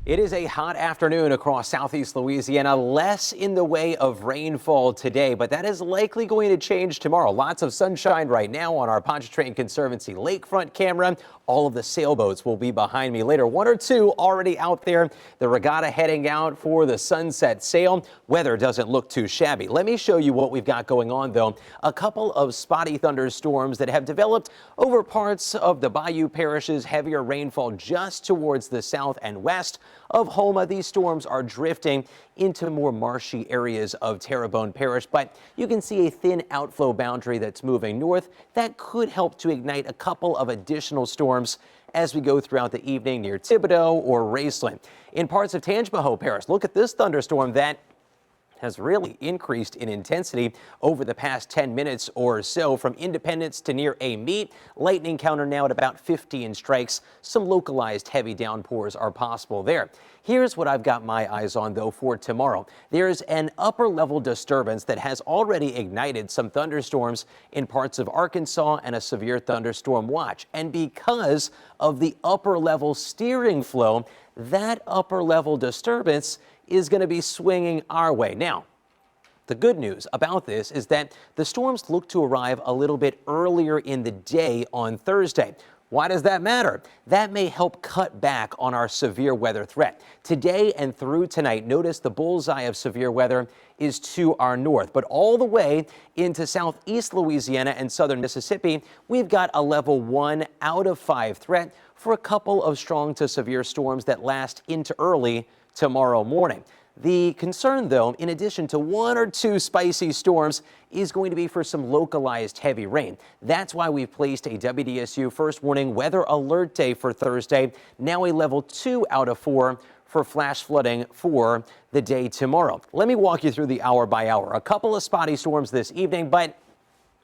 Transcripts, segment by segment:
It is a hot afternoon across southeast Louisiana, less in the way of rainfall today, but that is likely going to change tomorrow. Lots of sunshine right now on our Pontchartrain Conservancy lakefront camera. All of the sailboats will be behind me later. One or two already out there. The regatta heading out for the sunset sail. Weather doesn't look too shabby. Let me show you what we've got going on, though. A couple of spotty thunderstorms that have developed over parts of the bayou parishes. Heavier rainfall just towards the south and west of Houma. These storms are drifting into more marshy areas of Terrebonne Parish, but you can see a thin outflow boundary that's moving north. That could help to ignite a couple of additional storms as we go throughout the evening near Thibodaux or Raceland. In parts of Tangipahoa Parish, look at this thunderstorm that has really increased in intensity over the past 10 minutes or so. From Independence to near Amite, lightning counter now at about 15 strikes. Some localized heavy downpours are possible there. Here's what I've got my eyes on, though, for tomorrow. There's an upper level disturbance that has already ignited some thunderstorms in parts of Arkansas and a severe thunderstorm watch. And because of the upper level steering flow, that upper level disturbance is going to be swinging our way. Now, the good news about this is that the storms look to arrive a little bit earlier in the day on Thursday. Why does that matter? That may help cut back on our severe weather threat. Today and through tonight, notice the bullseye of severe weather is to our north, but all the way into southeast Louisiana and southern Mississippi, we've got a level 1 out of 5 threat for a couple of strong to severe storms that last into early tomorrow morning. The concern, though, in addition to one or two spicy storms, is going to be for some localized heavy rain. That's why we've placed a WDSU first warning weather alert day for Thursday, now a level 2 out of 4 for flash flooding for the day tomorrow. Let me walk you through the hour by hour. A couple of spotty storms this evening, but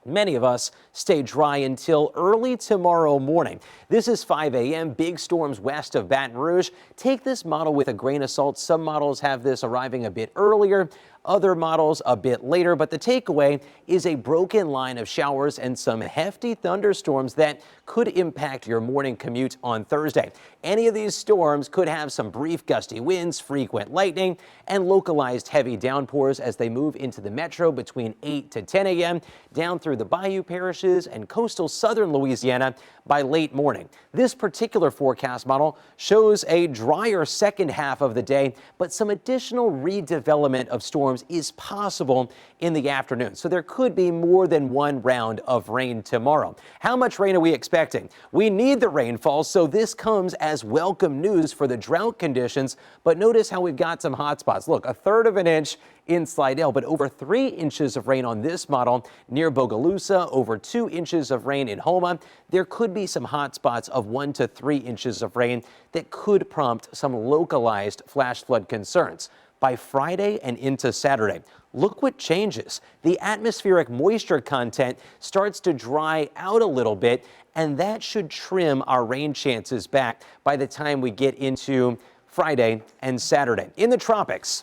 many of us stay dry until early tomorrow morning. This is 5 a.m. Big storms west of Baton Rouge. Take this model with a grain of salt. Some models have this arriving a bit earlier, other models a bit later, but the takeaway is a broken line of showers and some hefty thunderstorms that could impact your morning commute on Thursday. Any of these storms could have some brief gusty winds, frequent lightning, and localized heavy downpours as they move into the metro between 8 to 10 a.m. down through the bayou parishes and coastal southern Louisiana by late morning. This particular forecast model shows a drier second half of the day, but some additional redevelopment of storms is possible in the afternoon. So there could be more than one round of rain tomorrow. How much rain are we expecting? We need the rainfall, so this comes as welcome news for the drought conditions. But notice how we've got some hot spots. Look, 1/3 of an inch in Slidell, but over 3 inches of rain on this model near Bogalusa, over 2 inches of rain in Houma. There could be some hot spots of 1 to 3 inches of rain that could prompt some localized flash flood concerns. By Friday and into Saturday, look what changes. The atmospheric moisture content starts to dry out a little bit, and that should trim our rain chances back by the time we get into Friday and Saturday. In the tropics,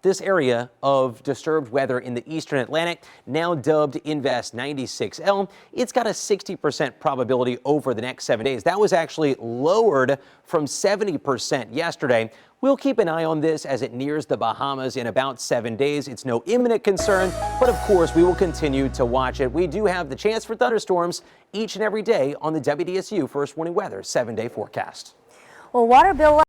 this area of disturbed weather in the eastern Atlantic, now dubbed Invest 96L, it's got a 60% probability over the next 7 days. That was actually lowered from 70% yesterday. We'll keep an eye on this as it nears the Bahamas in about 7 days. It's no imminent concern, but of course we will continue to watch it. We do have the chance for thunderstorms each and every day on the WDSU First Warning Weather 7-day forecast. Well, water bill